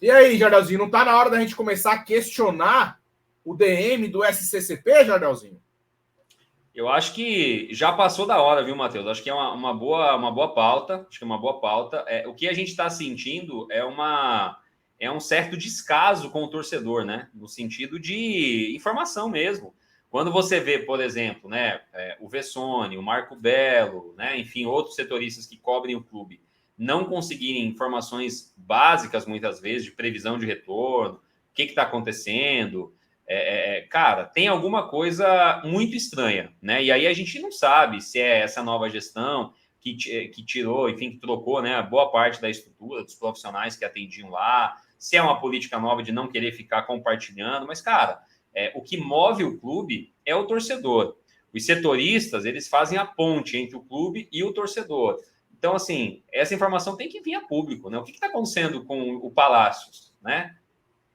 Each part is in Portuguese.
E aí, Jardelzinho, não tá na hora da gente começar a questionar o DM do SCCP, Jardelzinho? Eu acho que já passou da hora, viu, Matheus? Acho que é uma boa pauta. Acho que é uma boa pauta. O que a gente está sentindo é um certo descaso com o torcedor, né? No sentido de informação mesmo. Quando você vê, por exemplo, né, o Vessone, o Marco Belo, né, enfim, outros setoristas que cobrem o clube, não conseguirem informações básicas, muitas vezes, de previsão de retorno, o que está acontecendo. Cara, tem alguma coisa muito estranha, né? E aí a gente não sabe se é essa nova gestão que tirou, enfim, que trocou, né, a boa parte da estrutura dos profissionais que atendiam lá, se é uma política nova de não querer ficar compartilhando, mas, cara, o que move o clube é o torcedor. Os setoristas, eles fazem a ponte entre o clube e o torcedor. Então, assim, essa informação tem que vir a público, né? O que está acontecendo com o Palácios, né?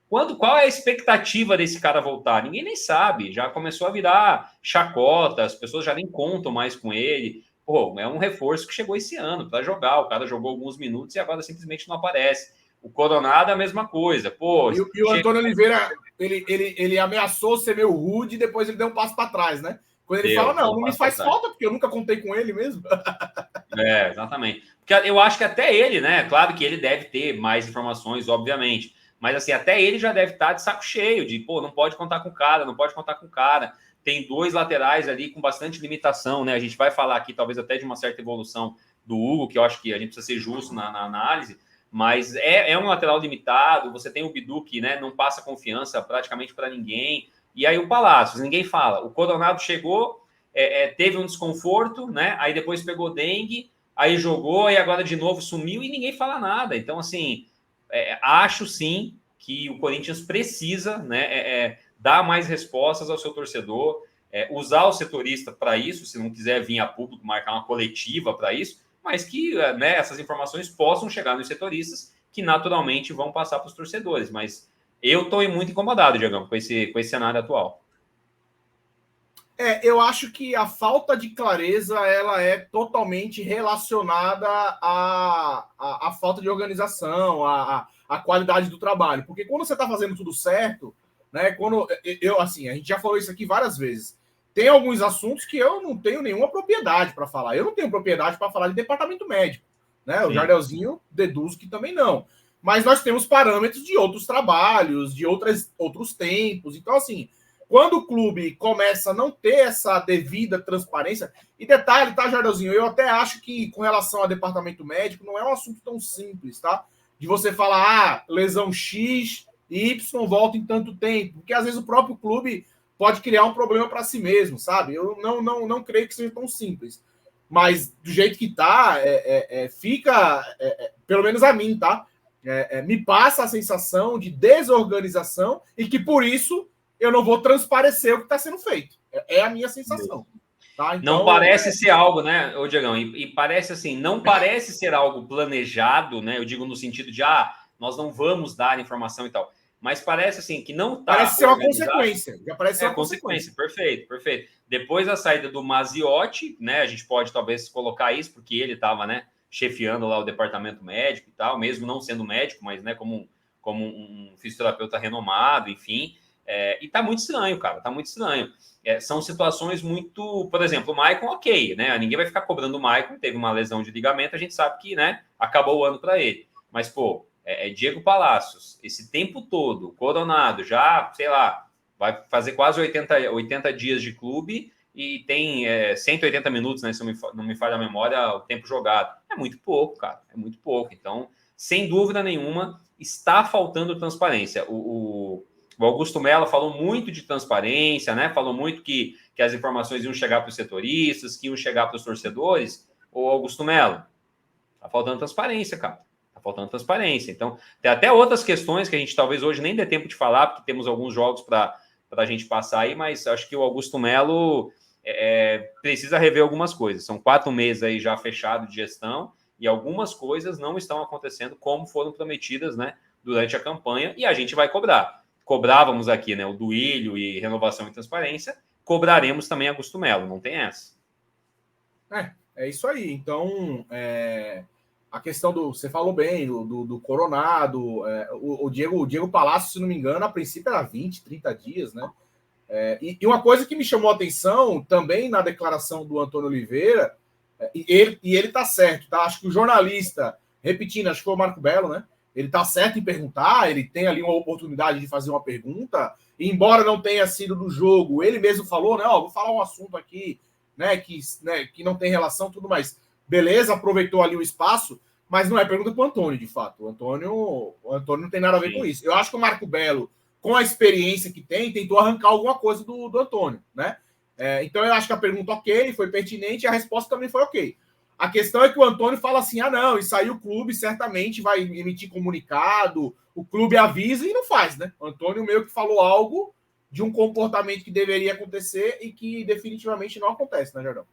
Qual é a expectativa desse cara voltar? Ninguém nem sabe. Já começou a virar chacota, as pessoas já nem contam mais com ele. Pô, é um reforço que chegou esse ano para jogar. O cara jogou alguns minutos e agora simplesmente não aparece. O Coronado é a mesma coisa. Pô, e o Antônio Oliveira, ele ameaçou ser meio rude e depois ele deu um passo para trás, né? Quando ele fala, não me faz falta, porque eu nunca contei com ele mesmo. Exatamente. Porque eu acho que até ele, né? Claro que ele deve ter mais informações, obviamente. Mas, assim, até ele já deve estar de saco cheio, de, pô, não pode contar com o cara, não pode contar com o cara. Tem dois laterais ali com bastante limitação, né? A gente vai falar aqui, talvez, até de uma certa evolução do Hugo, que eu acho que a gente precisa ser justo na análise, mas é um lateral limitado. Você tem o Bidu, que, né, não passa confiança praticamente para ninguém. E aí o Palácios, ninguém fala. O Coronado chegou, teve um desconforto, né? Aí depois pegou dengue, aí jogou, e agora de novo sumiu e ninguém fala nada. Então, assim, acho sim que o Corinthians precisa, né, dar mais respostas ao seu torcedor, usar o setorista para isso, se não quiser vir a público, marcar uma coletiva para isso, mas que, né, essas informações possam chegar nos setoristas, que naturalmente vão passar para os torcedores. Mas eu estou muito incomodado, Diegão, com esse cenário atual. Eu acho que a falta de clareza ela é totalmente relacionada à falta de organização, à qualidade do trabalho. Porque quando você está fazendo tudo certo, né? Quando assim, a gente já falou isso aqui várias vezes. Tem alguns assuntos que eu não tenho nenhuma propriedade para falar. Eu não tenho propriedade para falar de departamento médico, né? O Jardelzinho deduzo que também não. Mas nós temos parâmetros de outros trabalhos, de outros tempos. Então, assim, quando o clube começa a não ter essa devida transparência, e detalhe, tá, Jardelzinho? Eu até acho que, com relação ao departamento médico, não é um assunto tão simples, tá? De você falar, lesão X e Y volta em tanto tempo, porque às vezes o próprio clube pode criar um problema para si mesmo, sabe? Eu não creio que seja tão simples. Mas do jeito que tá, fica, pelo menos a mim, tá? Me passa a sensação de desorganização e que por isso eu não vou transparecer o que está sendo feito. É a minha sensação. Tá? Então, não parece ser algo, né, ô Diegão? E parece assim, não parece ser algo planejado, né? Eu digo no sentido de, nós não vamos dar informação e tal. Mas parece assim que não está. Parece ser uma consequência. Já parece ser uma consequência. Perfeito. Depois da saída do Maziotti, né? A gente pode talvez colocar isso, porque ele estava, né, chefiando lá o departamento médico e tal, mesmo não sendo médico, mas, né, como um fisioterapeuta renomado, enfim. E tá muito estranho, cara. Tá muito estranho. São situações muito... Por exemplo, o Maicon, ok, né? Ninguém vai ficar cobrando o Maicon. Teve uma lesão de ligamento, a gente sabe que, né, acabou o ano para ele. Mas, pô, Diego Palacios, esse tempo todo, Coronado, já, sei lá, vai fazer quase 80 dias de clube e tem 180 minutos, né? Se não me falha a memória, o tempo jogado. É muito pouco, cara. É muito pouco. Então, sem dúvida nenhuma, está faltando transparência. O Augusto Mello falou muito de transparência, né? Falou muito que as informações iam chegar para os setoristas, que iam chegar para os torcedores. Ô, Augusto Mello, tá faltando transparência, cara. Tá faltando transparência. Então, tem até outras questões que a gente talvez hoje nem dê tempo de falar, porque temos alguns jogos para a gente passar aí, mas acho que o Augusto Mello precisa rever algumas coisas. São 4 meses aí já fechado de gestão e algumas coisas não estão acontecendo como foram prometidas, né, durante a campanha, e a gente vai cobrar. Cobrávamos aqui, né, o Duílio e renovação e transparência, cobraremos também Augusto Mello, não tem essa. É isso aí. Então, a questão você falou bem, do Coronado, o Diego Palácio, se não me engano, a princípio era 20, 30 dias, né? E uma coisa que me chamou a atenção também na declaração do Antônio Oliveira, e ele tá certo, tá? Acho que o jornalista, repetindo, acho que foi o Marco Belo, né? Ele tá certo em perguntar, ele tem ali uma oportunidade de fazer uma pergunta, e embora não tenha sido do jogo, ele mesmo falou, né? Ó, vou falar um assunto aqui, né? Que não tem relação, tudo mais. Beleza, aproveitou ali o espaço, mas não é pergunta para o Antônio, de fato. O Antônio não tem nada a ver com isso. Eu acho que o Marco Belo, com a experiência que tem, tentou arrancar alguma coisa do Antônio, né? Então eu acho que a pergunta ok, foi pertinente, e a resposta também foi ok. A questão é que o Antônio fala assim, não, isso aí o clube certamente vai emitir comunicado, o clube avisa e não faz, né? O Antônio meio que falou algo de um comportamento que deveria acontecer e que definitivamente não acontece, né, Jordão?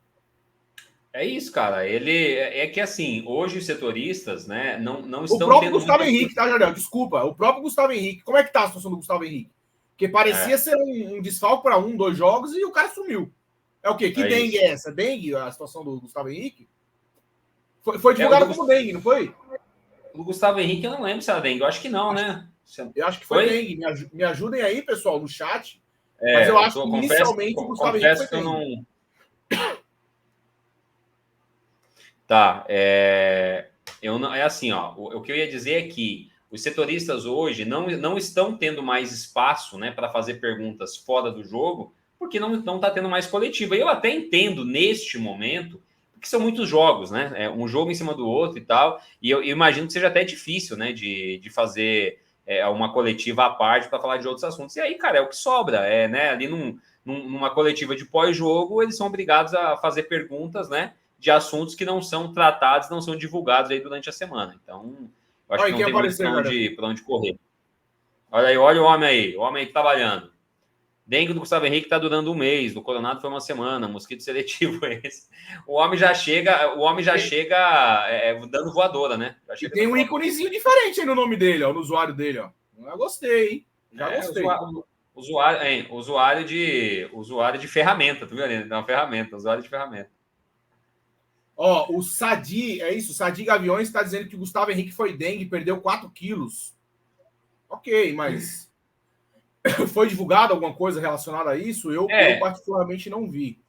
É isso, cara. Ele é que assim, hoje os setoristas, né, não estão o próprio tendo Gustavo muita... Henrique, tá, Jordão? Desculpa, o próprio Gustavo Henrique. Como é que tá a situação do Gustavo Henrique? Porque parecia ser um desfalque para 1, 2 jogos e o cara sumiu. É o quê? Que dengue é essa? Dengue, a situação do Gustavo Henrique? Foi divulgado como dengue, não foi? O Gustavo Henrique, eu não lembro se era dengue. Eu acho que não, né? Eu acho que foi dengue. Me ajudem aí, pessoal, no chat. Mas eu acho que inicialmente o Gustavo Henrique foi dengue. Tá. Eu não, é assim, ó. O que eu ia dizer é que os setoristas hoje não estão tendo mais espaço, né, para fazer perguntas fora do jogo, porque não está tendo mais coletiva. Eu até entendo neste momento, porque são muitos jogos, né? Um jogo em cima do outro e tal. E eu imagino que seja até difícil, né, de fazer uma coletiva à parte para falar de outros assuntos. E aí, cara, é o que sobra. Né, ali numa coletiva de pós-jogo, eles são obrigados a fazer perguntas, né, de assuntos que não são tratados, não são divulgados aí durante a semana. Então, eu acho que não tem muito para onde correr. Olha aí, olha o homem aí trabalhando. Dengue do Gustavo Henrique está durando um mês, do Coronado foi uma semana, mosquito seletivo esse. O homem já chega dando voadora, né? E tem um íconezinho diferente aí no nome dele, ó, no usuário dele, ó. Eu gostei, hein? Já gostei. Usuário de ferramenta, tu viu ali? Uma ferramenta, usuário de ferramenta. Ó, o Sadi, é isso, o Sadi Gaviões está dizendo que o Gustavo Henrique foi dengue, perdeu 4 quilos. Ok, mas foi divulgado alguma coisa relacionada a isso? Eu particularmente não vi.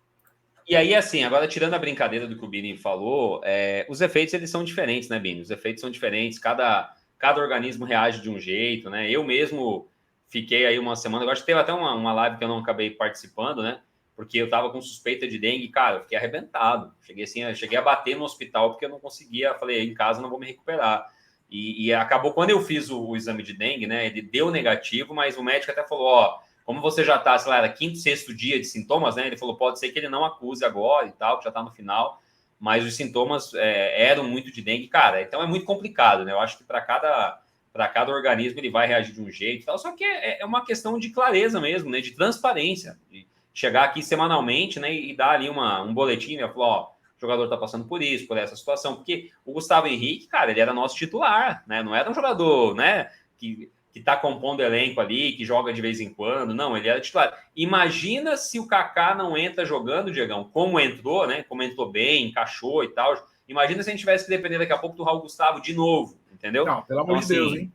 E aí, assim, agora tirando a brincadeira do que o Bini falou, os efeitos eles são diferentes, né, Bini? Os efeitos são diferentes, cada organismo reage de um jeito, né? Eu mesmo fiquei aí uma semana, eu acho que teve até uma live que eu não acabei participando, né? Porque eu tava com suspeita de dengue, cara, eu fiquei arrebentado. Cheguei a bater no hospital porque eu não conseguia, falei, em casa não vou me recuperar. E acabou, quando eu fiz o exame de dengue, né, ele deu negativo, mas o médico até falou, ó, como você já tá, sei lá, era 5º, 6º dia de sintomas, né, ele falou, pode ser que ele não acuse agora e tal, que já tá no final, mas os sintomas eram muito de dengue, cara, então é muito complicado, né, eu acho que para cada organismo ele vai reagir de um jeito e tal, só que é uma questão de clareza mesmo, né, de transparência, de chegar aqui semanalmente, né, e dar ali um boletim, né, falar, ó, o jogador tá passando por isso, por essa situação, porque o Gustavo Henrique, cara, ele era nosso titular, né, não era um jogador, né, que tá compondo elenco ali, que joga de vez em quando, não, ele era titular. Imagina se o Kaká não entra jogando, Diegão, como entrou, né, como entrou bem, encaixou e tal, imagina se a gente tivesse que depender daqui a pouco do Raul Gustavo de novo, entendeu? Não, pelo amor de Deus, hein?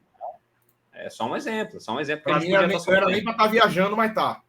É só um exemplo Pra mim, não era nem pra estar viajando, mas tá.